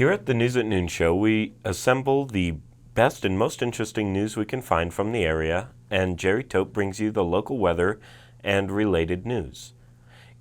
Here at the News at Noon show, we assemble the best and most interesting news we can find from the area, and Jerry Tope brings you the local weather and related news.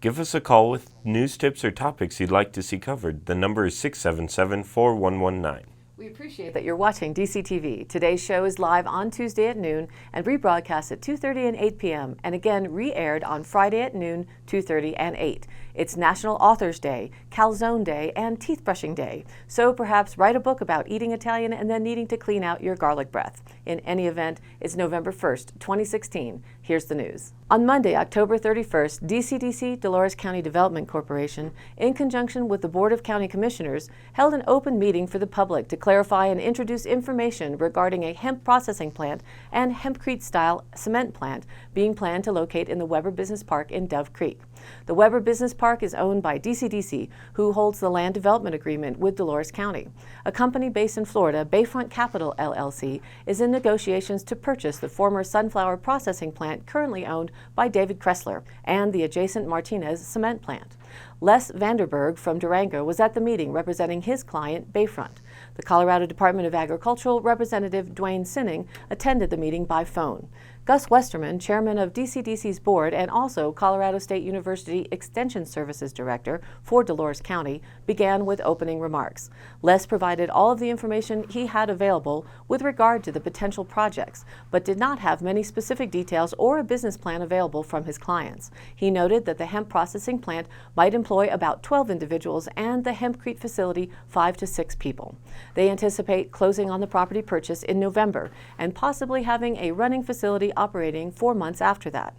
Give us a call with news tips or topics you'd like to see covered. The number is 677-4119. We appreciate that you're watching DCTV. Today's show is live on Tuesday at noon and rebroadcast at 2:30 and 8 p.m. and again re-aired on Friday at noon, 2:30 and 8. It's National Authors Day, Calzone Day, and Teeth Brushing Day. So perhaps write a book about eating Italian and then needing to clean out your garlic breath. In any event, it's November 1st, 2016. Here's the news. On Monday, October 31st, DCDC, Dolores County Development Corporation, in conjunction with the Board of County Commissioners, held an open meeting for the public to clarify and introduce information regarding a hemp processing plant and hempcrete-style cement plant being planned to locate in the Weber Business Park in Dove Creek. The Weber Business Park is owned by DCDC, who holds the land development agreement with Dolores County. A company based in Florida, Bayfront Capital LLC, is in negotiations to purchase the former sunflower processing plant currently owned by David Kressler and the adjacent Martinez cement plant. Les Vanderberg from Durango was at the meeting representing his client, Bayfront. The Colorado Department of Agricultural Representative Dwayne Sinning attended the meeting by phone. Gus Westerman, chairman of DCDC's board and also Colorado State University Extension Services Director for Dolores County, began with opening remarks. Les provided all of the information he had available with regard to the potential projects, but did not have many specific details or a business plan available from his clients. He noted that the hemp processing plant might employ about 12 individuals and the hempcrete facility 5 to 6 people. They anticipate closing on the property purchase in November and possibly having a running facility operating 4 months after that.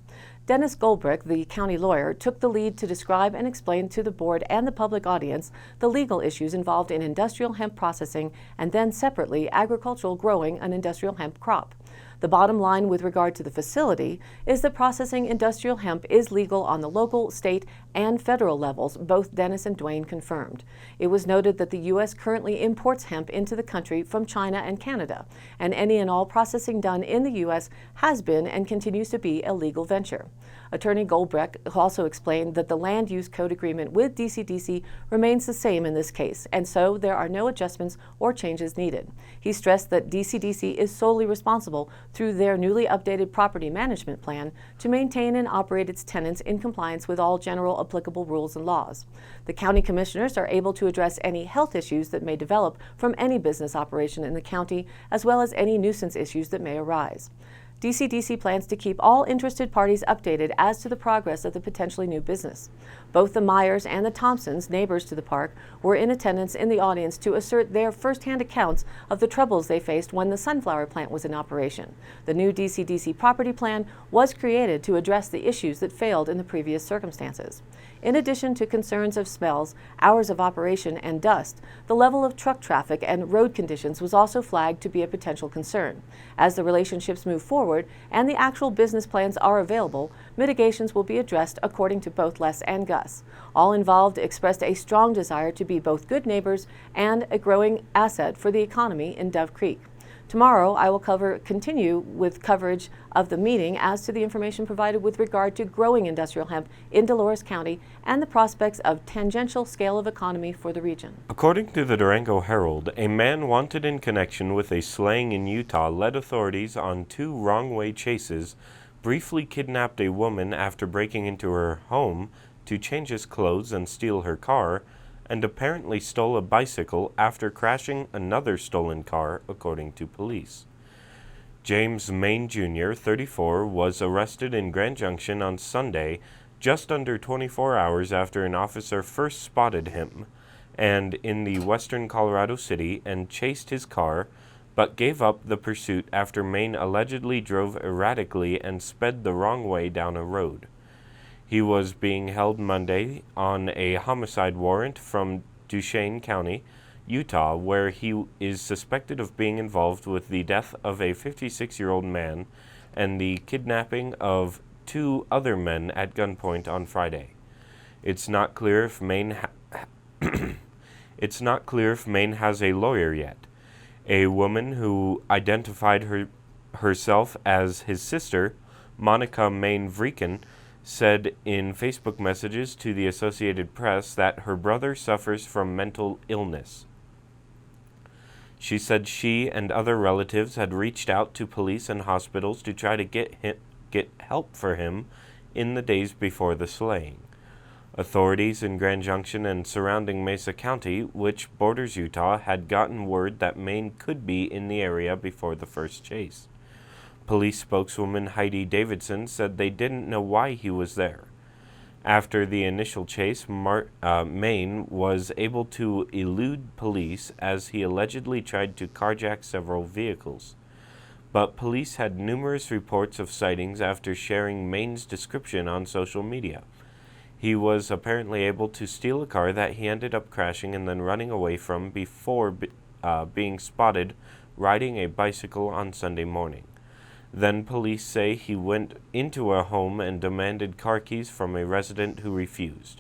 Dennis Goldbrick, the county lawyer, took the lead to describe and explain to the board and the public audience the legal issues involved in industrial hemp processing and then separately agricultural growing an industrial hemp crop. The bottom line with regard to the facility is that processing industrial hemp is legal on the local, state, and federal levels, both Dennis and Dwayne confirmed. It was noted that the U.S. currently imports hemp into the country from China and Canada, and any and all processing done in the U.S. has been and continues to be a legal venture. Attorney Goldbrecht also explained that the Land Use Code agreement with DCDC remains the same in this case, and so there are no adjustments or changes needed. He stressed that DCDC is solely responsible through their newly updated property management plan to maintain and operate its tenants in compliance with all general applicable rules and laws. The county commissioners are able to address any health issues that may develop from any business operation in the county, as well as any nuisance issues that may arise. DCDC plans to keep all interested parties updated as to the progress of the potentially new business. Both the Myers and the Thompsons, neighbors to the park, were in attendance in the audience to assert their firsthand accounts of the troubles they faced when the sunflower plant was in operation. The new DCDC property plan was created to address the issues that failed in the previous circumstances. In addition to concerns of smells, hours of operation, and dust, the level of truck traffic and road conditions was also flagged to be a potential concern. As the relationships move forward and the actual business plans are available, mitigations will be addressed according to both Les and Gus. All involved expressed a strong desire to be both good neighbors and a growing asset for the economy in Dove Creek. Tomorrow, I will continue with coverage of the meeting as to the information provided with regard to growing industrial hemp in Dolores County and the prospects of tangential scale of economy for the region. According to the Durango Herald, a man wanted in connection with a slaying in Utah led authorities on 2 wrong-way chases, briefly kidnapped a woman after breaking into her home to change his clothes and steal her car, and apparently stole a bicycle after crashing another stolen car, according to police. James Main Jr., 34, was arrested in Grand Junction on Sunday, just under 24 hours after an officer first spotted him and in the western Colorado City and chased his car, but gave up the pursuit after Main allegedly drove erratically and sped the wrong way down a road. He was being held Monday on a homicide warrant from Duchesne County, Utah, where he is suspected of being involved with the death of a 56-year-old man and the kidnapping of 2 other men at gunpoint on Friday. It's not clear if Main has a lawyer yet. A woman who identified herself as his sister, Monica Main Vrieken, said in Facebook messages to the Associated Press that her brother suffers from mental illness. She said she and other relatives had reached out to police and hospitals to try to get help for him in the days before the slaying. Authorities in Grand Junction and surrounding Mesa County, which borders Utah, had gotten word that Maine could be in the area before the first chase. Police spokeswoman Heidi Davidson said they didn't know why he was there. After the initial chase, Maine was able to elude police as he allegedly tried to carjack several vehicles. But police had numerous reports of sightings after sharing Maine's description on social media. He was apparently able to steal a car that he ended up crashing and then running away from before being spotted riding a bicycle on Sunday morning. Then police say he went into a home and demanded car keys from a resident who refused.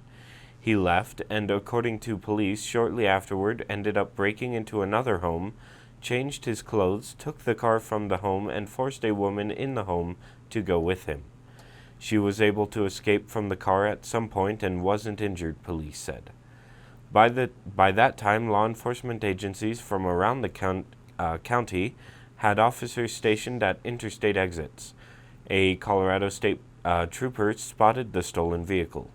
He left and, according to police, shortly afterward ended up breaking into another home, changed his clothes, took the car from the home, and forced a woman in the home to go with him. She was able to escape from the car at some point and wasn't injured, police said. By that time, law enforcement agencies from around the county had officers stationed at interstate exits. A Colorado State trooper spotted the stolen vehicle.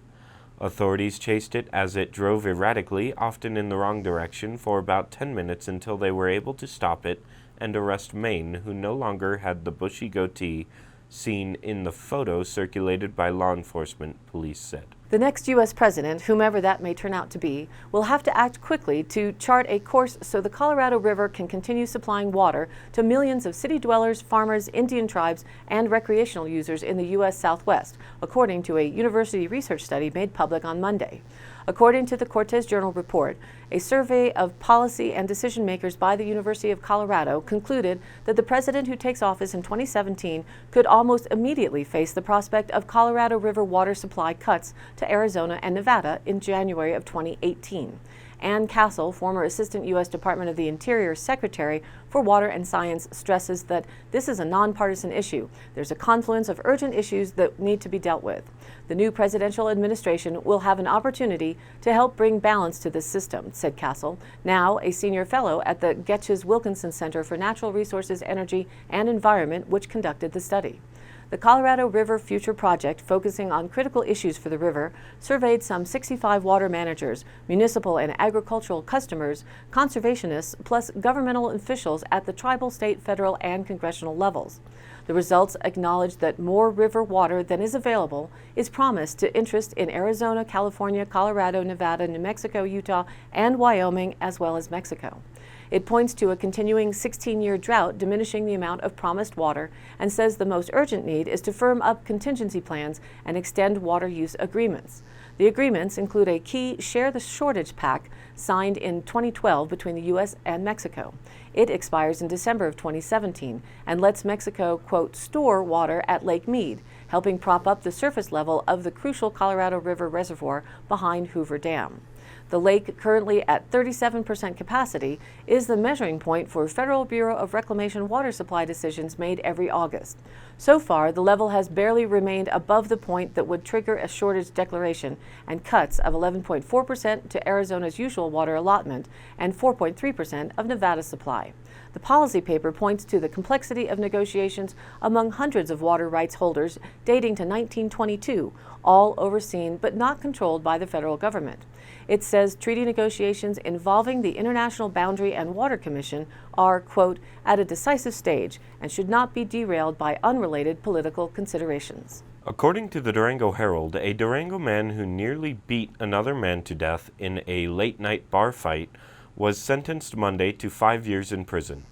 Authorities chased it as it drove erratically, often in the wrong direction, for about 10 minutes until they were able to stop it and arrest Maine, who no longer had the bushy goatee seen in the photo circulated by law enforcement, police said. The next U.S. president, whomever that may turn out to be, will have to act quickly to chart a course so the Colorado River can continue supplying water to millions of city dwellers, farmers, Indian tribes, and recreational users in the U.S. Southwest, according to a university research study made public on Monday. According to the Cortez Journal report, a survey of policy and decision makers by the University of Colorado concluded that the president who takes office in 2017 could almost immediately face the prospect of Colorado River water supply cuts to Arizona and Nevada in January of 2018. Ann Castle, former Assistant U.S. Department of the Interior Secretary for Water and Science, stresses that this is a nonpartisan issue. There's a confluence of urgent issues that need to be dealt with. The new presidential administration will have an opportunity to help bring balance to this system, said Castle, now a senior fellow at the Getches Wilkinson Center for Natural Resources, Energy, and Environment, which conducted the study. The Colorado River Future Project, focusing on critical issues for the river, surveyed some 65 water managers, municipal and agricultural customers, conservationists, plus governmental officials at the tribal, state, federal, and congressional levels. The results acknowledge that more river water than is available is promised to interest in Arizona, California, Colorado, Nevada, New Mexico, Utah, and Wyoming, as well as Mexico. It points to a continuing 16-year drought diminishing the amount of promised water and says the most urgent need is to firm up contingency plans and extend water use agreements. The agreements include a key Share the Shortage Pact signed in 2012 between the U.S. and Mexico. It expires in December of 2017 and lets Mexico, quote, store water at Lake Mead, helping prop up the surface level of the crucial Colorado River Reservoir behind Hoover Dam. The lake, currently at 37% capacity, is the measuring point for Federal Bureau of Reclamation water supply decisions made every August. So far, the level has barely remained above the point that would trigger a shortage declaration and cuts of 11.4% to Arizona's usual water allotment and 4.3% of Nevada's supply. The policy paper points to the complexity of negotiations among hundreds of water rights holders dating to 1922, all overseen but not controlled by the federal government. It says treaty negotiations involving the International Boundary and Water Commission are, quote, at a decisive stage and should not be derailed by unrelated political considerations. According to the Durango Herald, a Durango man who nearly beat another man to death in a late-night bar fight was sentenced Monday to 5 years in prison.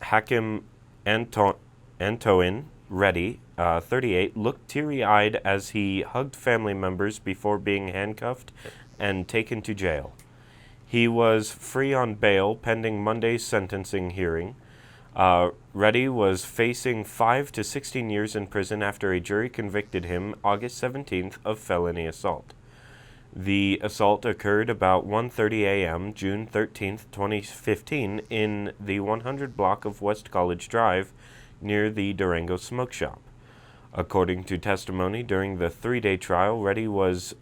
Hakim Antoine Reddy, 38, looked teary-eyed as he hugged family members before being handcuffed and taken to jail. He was free on bail pending Monday's sentencing hearing. Reddy was facing 5 to 16 years in prison after a jury convicted him August 17th of felony assault. The assault occurred about 1:30 a.m. June 13th, 2015 in the 100 block of West College Drive near the Durango Smoke Shop. According to testimony during the 3-day trial, Reddy was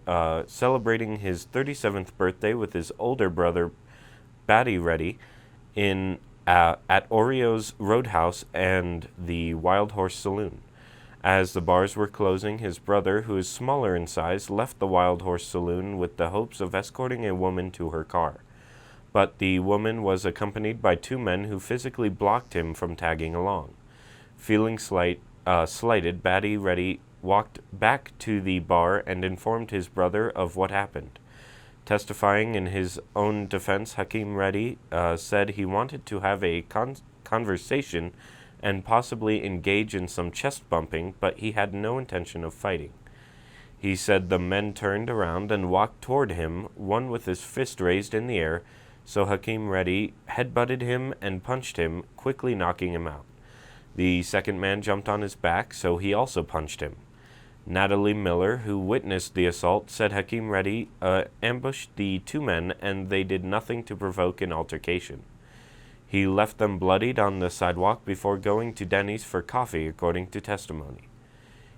celebrating his 37th birthday with his older brother, Batty Reddy, at Oreo's Roadhouse and the Wild Horse Saloon. As the bars were closing, his brother, who is smaller in size, left the Wild Horse Saloon with the hopes of escorting a woman to her car. But the woman was accompanied by two men who physically blocked him from tagging along. Feeling slighted, Batty Reddy walked back to the bar and informed his brother of what happened. Testifying in his own defense, Hakeem Reddy said he wanted to have a conversation and possibly engage in some chest bumping, but he had no intention of fighting. He said the men turned around and walked toward him, one with his fist raised in the air, so Hakeem Reddy headbutted him and punched him, quickly knocking him out. The second man jumped on his back, so he also punched him. Natalie Miller, who witnessed the assault, said Hakeem Reddy ambushed the two men and they did nothing to provoke an altercation. He left them bloodied on the sidewalk before going to Denny's for coffee, according to testimony.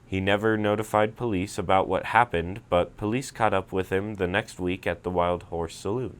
He never notified police about what happened, but police caught up with him the next week at the Wild Horse Saloon.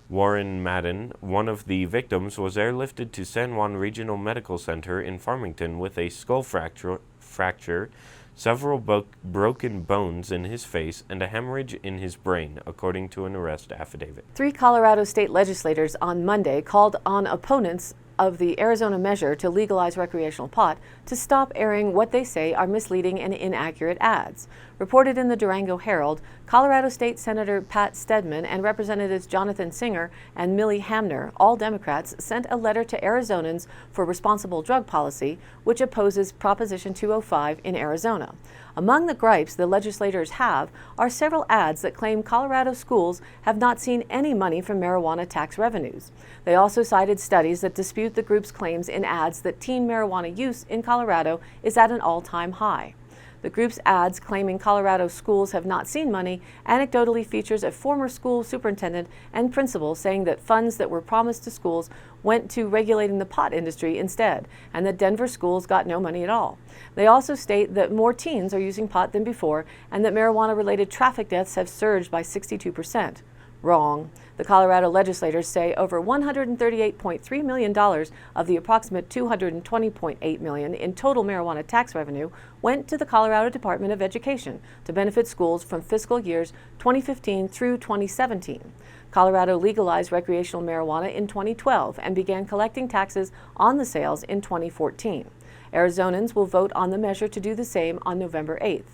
Warren Madden, one of the victims, was airlifted to San Juan Regional Medical Center in Farmington with a skull fracture, several broken bones in his face, and a hemorrhage in his brain, according to an arrest affidavit. 3 Colorado state legislators on Monday called on opponents of the Arizona measure to legalize recreational pot to stop airing what they say are misleading and inaccurate ads. Reported in the Durango Herald, Colorado State Senator Pat Stedman and Representatives Jonathan Singer and Millie Hamner, all Democrats, sent a letter to Arizonans for responsible drug policy, which opposes Proposition 205 in Arizona. Among the gripes the legislators have are several ads that claim Colorado schools have not seen any money from marijuana tax revenues. They also cited studies that dispute the group's claims in ads that teen marijuana use in Colorado is at an all-time high. The group's ads claiming Colorado schools have not seen money anecdotally features a former school superintendent and principal saying that funds that were promised to schools went to regulating the pot industry instead, and that Denver schools got no money at all. They also state that more teens are using pot than before and that marijuana-related traffic deaths have surged by 62%. Wrong. The Colorado legislators say over $138.3 million of the approximate $220.8 million in total marijuana tax revenue went to the Colorado Department of Education to benefit schools from fiscal years 2015 through 2017. Colorado legalized recreational marijuana in 2012 and began collecting taxes on the sales in 2014. Arizonans will vote on the measure to do the same on November 8th.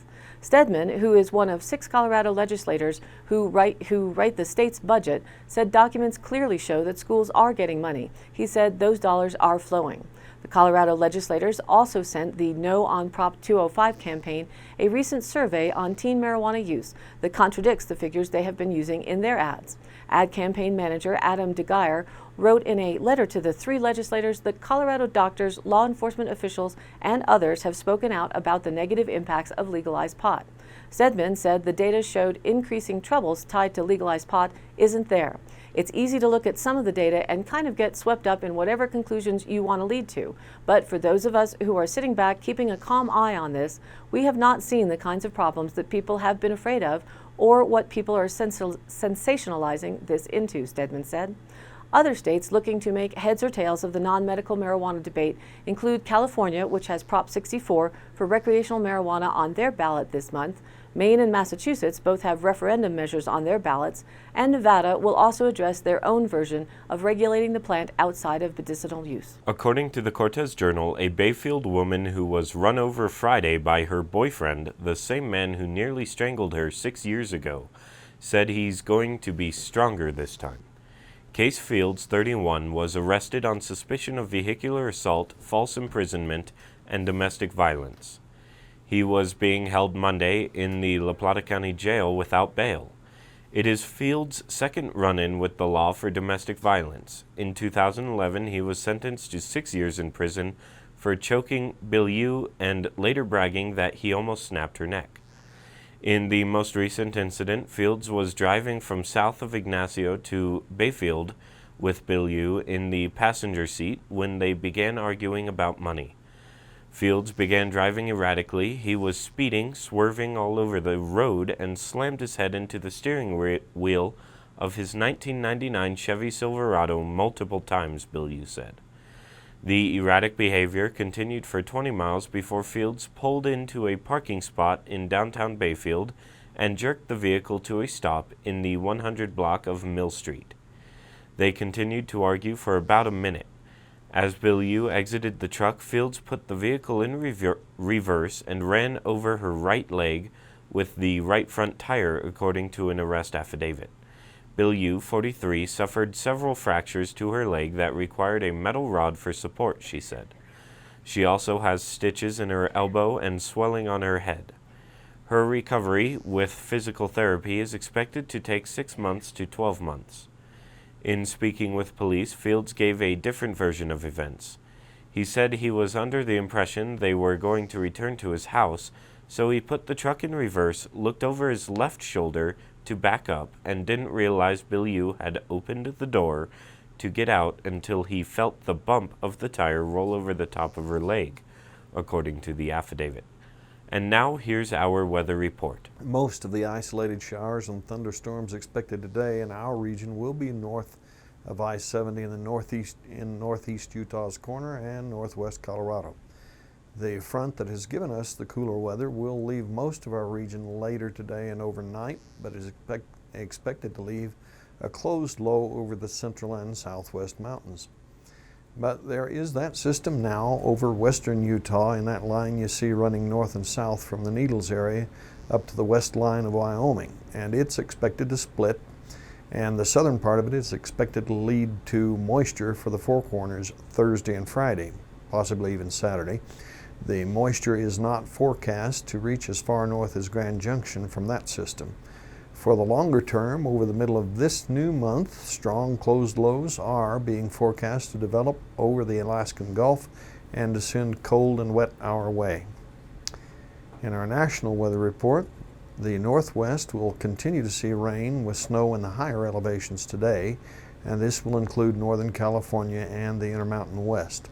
Stedman, who is one of 6 Colorado legislators who write the state's budget, said documents clearly show that schools are getting money. He said those dollars are flowing. The Colorado legislators also sent the No on Prop 205 campaign a recent survey on teen marijuana use that contradicts the figures they have been using in their ads. Ad campaign manager Adam DeGeyer wrote in a letter to the 3 legislators that Colorado doctors, law enforcement officials, and others have spoken out about the negative impacts of legalized pot. Stedman said the data showed increasing troubles tied to legalized pot isn't there. It's easy to look at some of the data and kind of get swept up in whatever conclusions you want to lead to. But for those of us who are sitting back keeping a calm eye on this, we have not seen the kinds of problems that people have been afraid of or what people are sensationalizing this into, Stedman said. Other states looking to make heads or tails of the non-medical marijuana debate include California, which has Prop 64 for recreational marijuana on their ballot this month. Maine and Massachusetts both have referendum measures on their ballots, and Nevada will also address their own version of regulating the plant outside of medicinal use. According to the Cortez Journal, a Bayfield woman who was run over Friday by her boyfriend, the same man who nearly strangled her 6 years ago, said he's going to be stronger this time. Case Fields, 31, was arrested on suspicion of vehicular assault, false imprisonment, and domestic violence. He was being held Monday in the La Plata County Jail without bail. It is Fields' second run-in with the law for domestic violence. In 2011, he was sentenced to 6 years in prison for choking Bilyeu and later bragging that he almost snapped her neck. In the most recent incident, Fields was driving from south of Ignacio to Bayfield with Bilyeu in the passenger seat when they began arguing about money. Fields began driving erratically. He was speeding, swerving all over the road, and slammed his head into the steering wheel of his 1999 Chevy Silverado multiple times, Bilyeu said. The erratic behavior continued for 20 miles before Fields pulled into a parking spot in downtown Bayfield and jerked the vehicle to a stop in the 100 block of Mill Street. They continued to argue for about a minute. As Bilyeu exited the truck, Fields put the vehicle in reverse and ran over her right leg with the right front tire, according to an arrest affidavit. Bilyeu, 43, suffered several fractures to her leg that required a metal rod for support, she said. She also has stitches in her elbow and swelling on her head. Her recovery with physical therapy is expected to take 6 months to 12 months. In speaking with police, Fields gave a different version of events. He said he was under the impression they were going to return to his house, so he put the truck in reverse, looked over his left shoulder to back up, and didn't realize Bilyeu had opened the door to get out until he felt the bump of the tire roll over the top of her leg, according to the affidavit. And now here's our weather report. Most of the isolated showers and thunderstorms expected today in our region will be north of I-70 in the northeast Utah's corner and northwest Colorado. The front that has given us the cooler weather will leave most of our region later today and overnight, but is expected to leave a closed low over the central and southwest mountains. But there is that system now over western Utah in that line you see running north and south from the Needles area up to the west line of Wyoming, and it's expected to split, and the southern part of it is expected to lead to moisture for the Four Corners Thursday and Friday, possibly even Saturday. The moisture is not forecast to reach as far north as Grand Junction from that system. For the longer term, over the middle of this new month, strong closed lows are being forecast to develop over the Alaskan Gulf and to send cold and wet our way. In our national weather report, the Northwest will continue to see rain with snow in the higher elevations today, and this will include Northern California and the Intermountain West.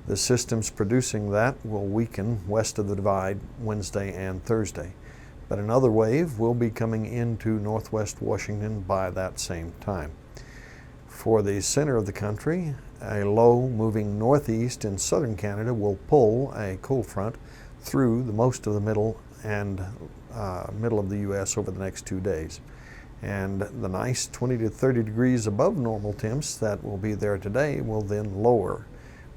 The systems producing that will weaken west of the Divide Wednesday and Thursday, but another wave will be coming into northwest Washington by that same time. For the center of the country, a low moving northeast in southern Canada will pull a cold front through the most of the middle of the U.S. over the next 2 days. And the nice 20 to 30 degrees above normal temps that will be there today will then lower,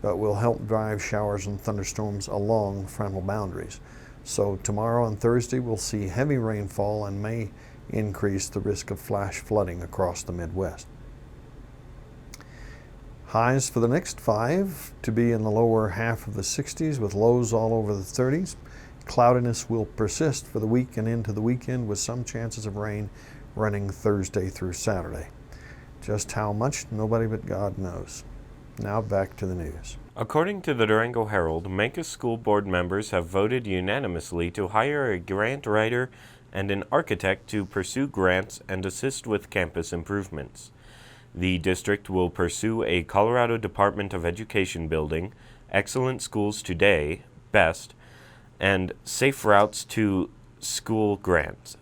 but will help drive showers and thunderstorms along frontal boundaries. So tomorrow and Thursday we'll see heavy rainfall and may increase the risk of flash flooding across the Midwest. Highs for the next 5 to be in the lower half of the 60s with lows all over the 30s. Cloudiness will persist for the week and into the weekend with some chances of rain running Thursday through Saturday. Just how much, nobody but God knows. Now back to the news. According to the Durango Herald, Mancos School Board members have voted unanimously to hire a grant writer and an architect to pursue grants and assist with campus improvements. The district will pursue a Colorado Department of Education building, Excellent Schools Today, BEST, and Safe Routes to School grant,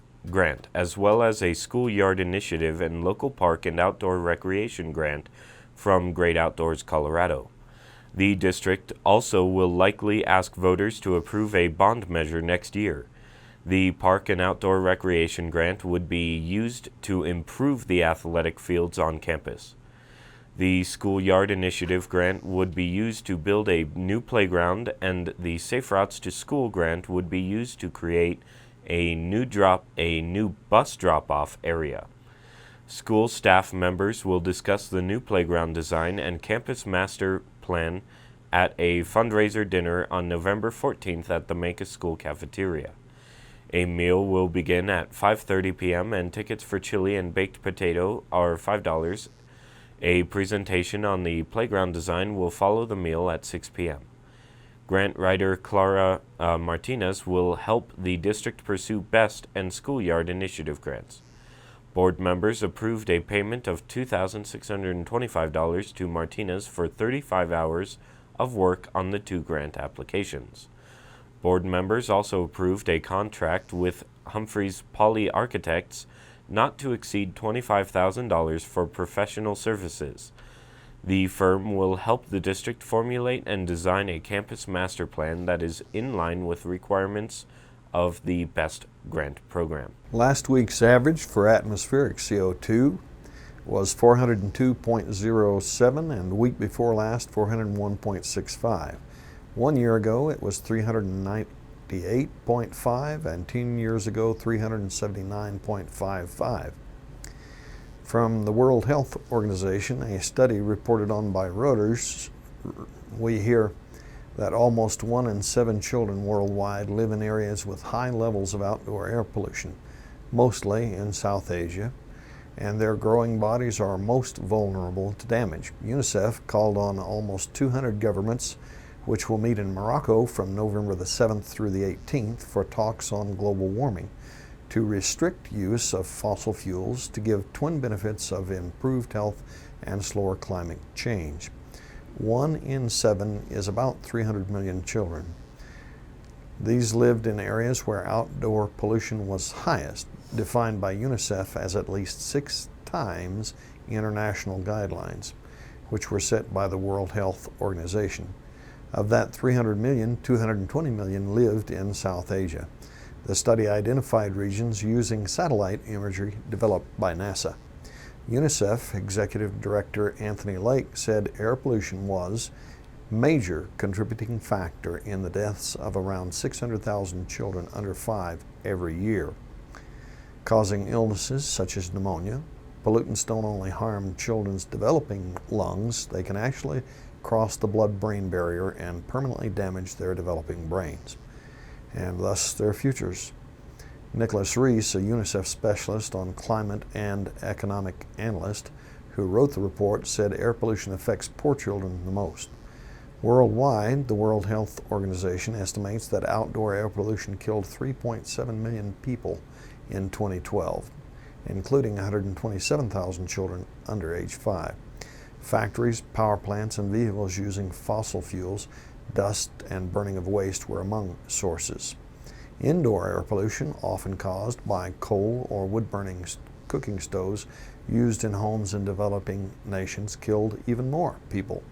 as well as a schoolyard initiative and local park and outdoor recreation grant from Great Outdoors Colorado. The district also will likely ask voters to approve a bond measure next year. The Park and Outdoor Recreation Grant would be used to improve the athletic fields on campus. The Schoolyard Initiative Grant would be used to build a new playground, and the Safe Routes to School Grant would be used to create a new bus drop-off area. School staff members will discuss the new playground design and campus master plan at a fundraiser dinner on November 14th at the Mancos School cafeteria. A meal will begin at 5:30 p.m. and tickets for chili and baked potato are $5. A presentation on the playground design will follow the meal at 6 p.m. Grant writer Clara Martinez will help the district pursue BEST and Schoolyard Initiative grants. Board members approved a payment of $2,625 to Martinez for 35 hours of work on the 2 grant applications. Board members also approved a contract with Humphreys Poly Architects not to exceed $25,000 for professional services. The firm will help the district formulate and design a campus master plan that is in line with requirements of the BEST grant program. Last week's average for atmospheric CO2 was 402.07, and the week before last 401.65. 1 year ago it was 398.5, and 10 years ago 379.55. From the World Health Organization, a study reported on by Reuters, we hear that almost 1 in 7 children worldwide live in areas with high levels of outdoor air pollution, mostly in South Asia, and their growing bodies are most vulnerable to damage. UNICEF called on almost 200 governments, which will meet in Morocco from November the 7th through the 18th for talks on global warming, to restrict use of fossil fuels to give twin benefits of improved health and slower climate change. 1 in 7 is about 300 million children. These lived in areas where outdoor pollution was highest, defined by UNICEF as at least 6 times international guidelines, which were set by the World Health Organization. Of that 300 million, 220 million lived in South Asia. The study identified regions using satellite imagery developed by NASA. UNICEF Executive Director Anthony Lake said air pollution was a major contributing factor in the deaths of around 600,000 children under 5 every year, causing illnesses such as pneumonia. Pollutants don't only harm children's developing lungs, they can actually cross the blood-brain barrier and permanently damage their developing brains, and thus their futures. Nicholas Reese, a UNICEF specialist on climate and economic analyst who wrote the report, said air pollution affects poor children the most. Worldwide, the World Health Organization estimates that outdoor air pollution killed 3.7 million people in 2012, including 127,000 children under age 5. Factories, power plants, and vehicles using fossil fuels, dust, and burning of waste were among sources. Indoor air pollution, often caused by coal or wood-burning cooking stoves used in homes in developing nations, killed even more people,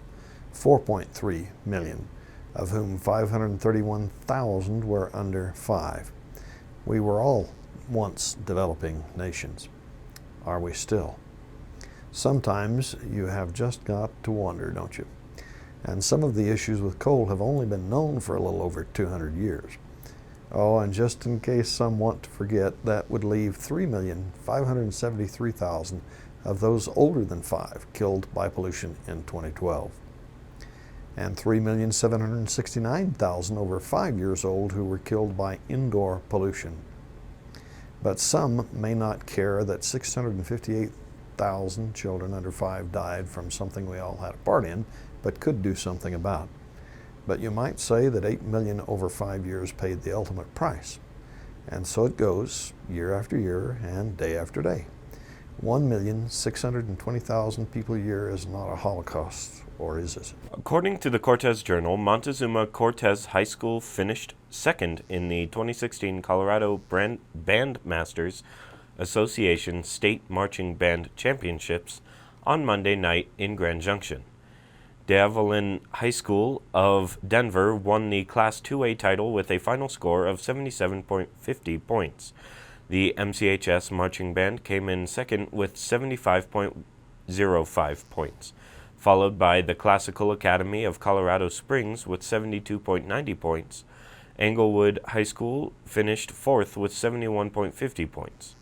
4.3 million, of whom 531,000 were under 5. We were all once developing nations. Are we still? Sometimes you have just got to wonder, don't you? And some of the issues with coal have only been known for a little over 200 years. Oh, and just in case some want to forget, that would leave 3,573,000 of those older than 5 killed by pollution in 2012, and 3,769,000 over 5 years old who were killed by indoor pollution. But some may not care that 658,000 children under 5 died from something we all had a part in, but could do something about. But you might say that 8 million over 5 years paid the ultimate price. And so it goes, year after year and day after day. 1,620,000 people a year is not a Holocaust, or is it? According to the Cortez Journal, Montezuma Cortez High School finished second in the 2016 Colorado Band Masters Association State Marching Band Championships on Monday night in Grand Junction. D'Evelyn High School of Denver won the Class 2A title with a final score of 77.50 points. The MCHS marching band came in second with 75.05 points, followed by the Classical Academy of Colorado Springs with 72.90 points. Englewood High School finished fourth with 71.50 points.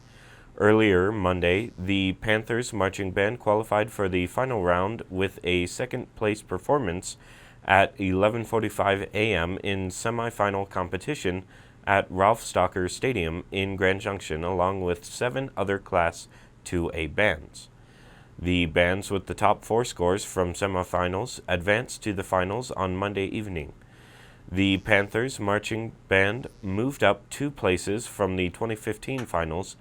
Earlier Monday, the Panthers marching band qualified for the final round with a second-place performance at 11:45 a.m. in semifinal competition at Ralph Stocker Stadium in Grand Junction, along with 7 other Class 2A bands. The bands with the top 4 scores from semifinals advanced to the finals on Monday evening. The Panthers marching band moved up 2 places from the 2015 finals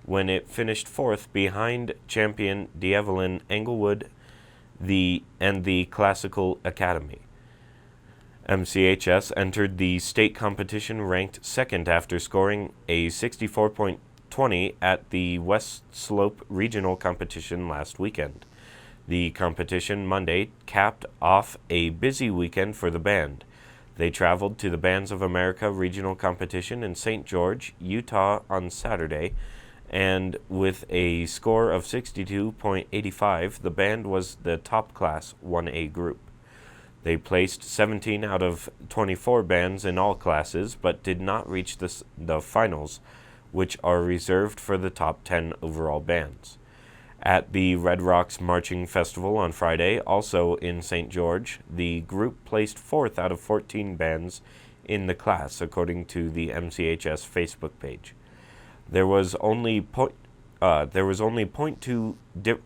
when it finished fourth behind champion D'Evelyn Englewood and the Classical Academy. MCHS entered the state competition ranked second after scoring a 64.80 20 at the West Slope Regional Competition last weekend. The competition Monday capped off a busy weekend for the band. They traveled to the Bands of America Regional Competition in St. George, Utah on Saturday, and with a score of 62.85, the band was the top class 1A group. They placed 17 out of 24 bands in all classes, but did not reach the finals, which are reserved for the top 10 overall bands. At the Red Rocks Marching Festival on Friday, also in St. George, the group placed 4th out of 14 bands in the class, according to the MCHS Facebook page. There was only 0.2 dip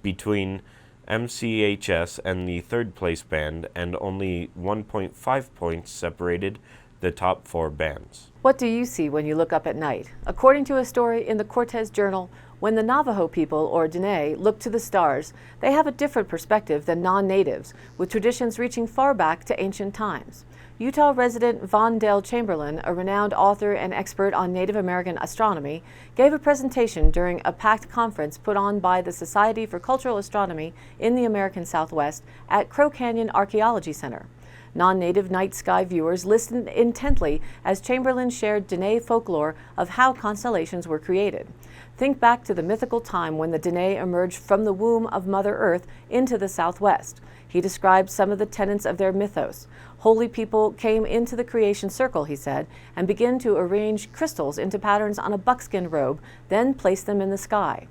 between MCHS and the third place band, and only 1.5 points separated the top 4 bands. What do you see when you look up at night? According to a story in the Cortez Journal, when the Navajo people, or Dene, look to the stars, they have a different perspective than non-natives, with traditions reaching far back to ancient times. Utah resident Von Dale Chamberlain, a renowned author and expert on Native American astronomy, gave a presentation during a packed conference put on by the Society for Cultural Astronomy in the American Southwest at Crow Canyon Archaeology Center. Non-native night sky viewers listened intently as Chamberlain shared Dene folklore of how constellations were created. Think back to the mythical time when the Dene emerged from the womb of Mother Earth into the Southwest. He described some of the tenets of their mythos. Holy people came into the creation circle, he said, and began to arrange crystals into patterns on a buckskin robe, then place them in the sky.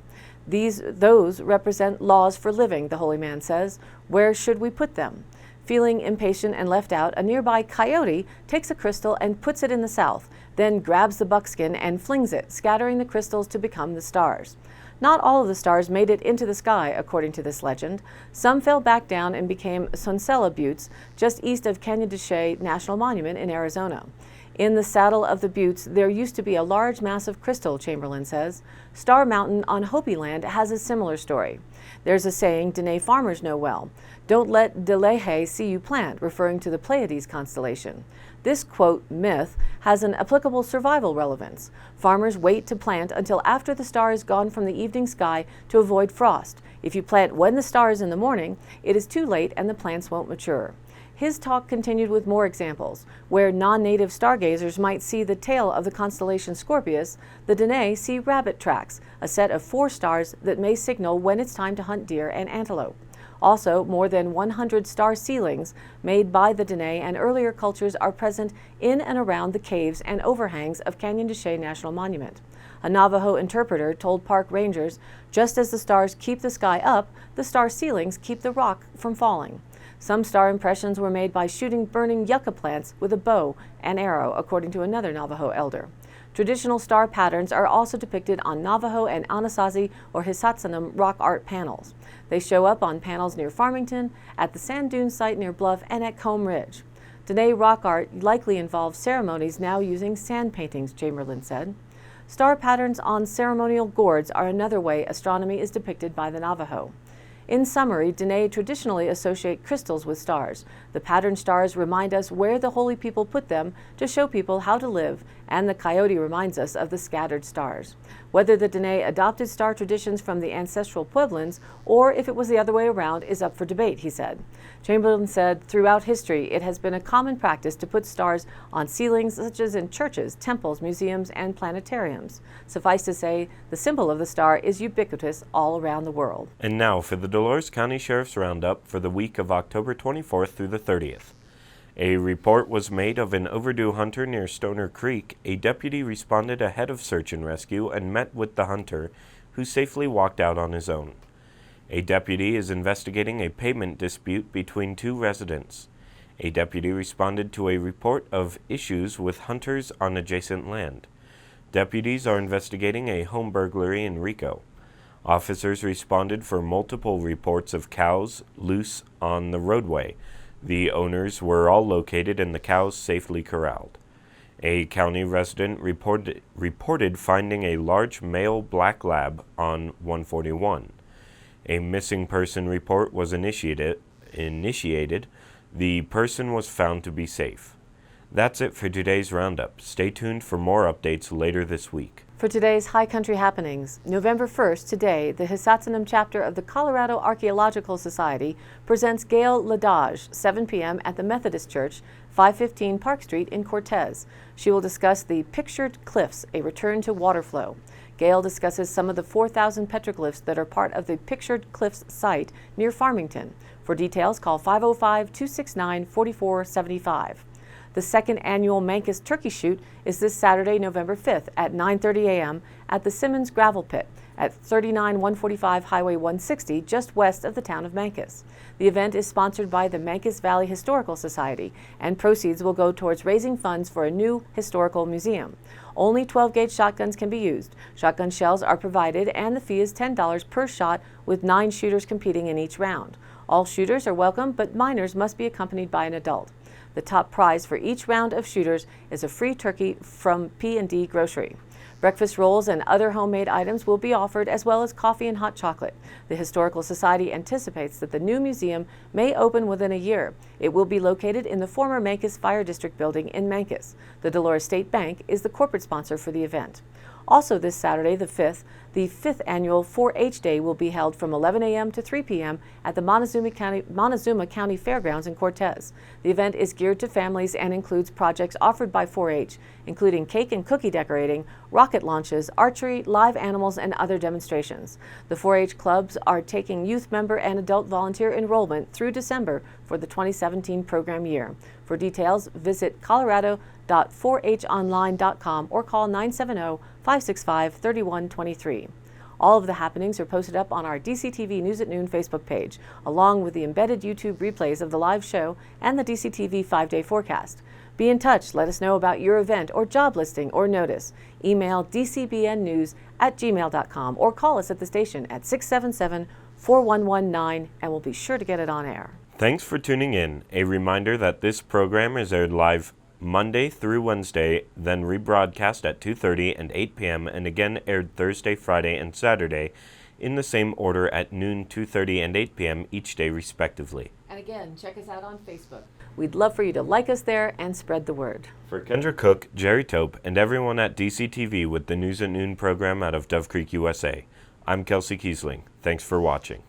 Those represent laws for living, the holy man says. Where should we put them? Feeling impatient and left out, a nearby coyote takes a crystal and puts it in the south, then grabs the buckskin and flings it, scattering the crystals to become the stars. Not all of the stars made it into the sky, according to this legend. Some fell back down and became Soncella Buttes, just east of Canyon de Chelly National Monument in Arizona. In the saddle of the buttes, there used to be a large mass of crystal, Chamberlain says. Star Mountain on Hopi Land has a similar story. There's a saying Dene farmers know well: "Don't let Delehe see you plant," referring to the Pleiades constellation. This, quote, myth has an applicable survival relevance. Farmers wait to plant until after the star is gone from the evening sky to avoid frost. If you plant when the star is in the morning, it is too late and the plants won't mature. His talk continued with more examples. Where non-native stargazers might see the tail of the constellation Scorpius, the Dene see rabbit tracks, a set of 4 stars that may signal when it's time to hunt deer and antelope. Also, more than 100 star ceilings made by the Dene and earlier cultures are present in and around the caves and overhangs of Canyon de Chelly National Monument. A Navajo interpreter told park rangers, just as the stars keep the sky up, the star ceilings keep the rock from falling. Some star impressions were made by shooting burning yucca plants with a bow and arrow, according to another Navajo elder. Traditional star patterns are also depicted on Navajo and Anasazi or Hisatsinom rock art panels. They show up on panels near Farmington, at the sand dune site near Bluff, and at Comb Ridge. Dene rock art likely involves ceremonies now using sand paintings, Chamberlain said. Star patterns on ceremonial gourds are another way astronomy is depicted by the Navajo. In summary, Dene traditionally associate crystals with stars. The patterned stars remind us where the holy people put them to show people how to live, and the coyote reminds us of the scattered stars. Whether the Dene adopted star traditions from the ancestral Pueblans or if it was the other way around is up for debate, he said. Chamberlain said, throughout history, it has been a common practice to put stars on ceilings, such as in churches, temples, museums, and planetariums. Suffice to say, the symbol of the star is ubiquitous all around the world. And now for the Dolores County Sheriff's Roundup for the week of October 24th through the 30th. A report was made of an overdue hunter near Stoner Creek. A deputy responded ahead of search and rescue and met with the hunter, who safely walked out on his own. A deputy is investigating a payment dispute between 2 residents. A deputy responded to a report of issues with hunters on adjacent land. Deputies are investigating a home burglary in Rico. Officers responded for multiple reports of cows loose on the roadway. The owners were all located and the cows safely corralled. A county resident reported finding a large male black lab on 141. A missing person report was initiated. The person was found to be safe. That's it for today's roundup. Stay tuned for more updates later this week. For today's High Country happenings, November 1st, today, the Hisatsinem chapter of the Colorado Archaeological Society presents Gail Ladage, 7 p.m. at the Methodist Church, 515 Park Street in Cortez. She will discuss the Pictured Cliffs, a return to water flow. Gail discusses some of the 4,000 petroglyphs that are part of the Pictured Cliffs site near Farmington. For details, call 505-269-4475. The second annual Mancus Turkey Shoot is this Saturday, November 5th at 9:30 a.m. at the Simmons Gravel Pit at 39145 Highway 160, just west of the town of Mancus. The event is sponsored by the Mancus Valley Historical Society, and proceeds will go towards raising funds for a new historical museum. Only 12-gauge shotguns can be used. Shotgun shells are provided, and the fee is $10 per shot, with 9 shooters competing in each round. All shooters are welcome, but minors must be accompanied by an adult. The top prize for each round of shooters is a free turkey from P&D Grocery. Breakfast rolls and other homemade items will be offered, as well as coffee and hot chocolate. The Historical Society anticipates that the new museum may open within a year. It will be located in the former Mancus Fire District building in Mancus. The Dolores State Bank is the corporate sponsor for the event. Also this Saturday, the 5th, the 5th annual 4-H Day will be held from 11 a.m. to 3 p.m. at the Montezuma County Fairgrounds in Cortez. The event is geared to families and includes projects offered by 4-H, including cake and cookie decorating, rocket launches, archery, live animals, and other demonstrations. The 4-H clubs are taking youth member and adult volunteer enrollment through December for the 2017 program year. For details, visit colorado.4honline.com or call 970-565-3123. All of the happenings are posted up on our DCTV News at Noon Facebook page, along with the embedded YouTube replays of the live show and the DCTV 5-day forecast. Be in touch. Let us know about your event or job listing or notice. Email dcbnnews@gmail.com or call us at the station at 677-4119, and we'll be sure to get it on air. Thanks for tuning in. A reminder that this program is aired live Monday through Wednesday, then rebroadcast at 2:30 and 8 p.m., and again aired Thursday, Friday, and Saturday in the same order at noon, 2:30, and 8 p.m. each day respectively. And again, check us out on Facebook. We'd love for you to like us there and spread the word. For Kendra Cook, Jerry Tope, and everyone at DCTV with the News at Noon program out of Dove Creek, USA, I'm Kelsey Kiesling. Thanks for watching.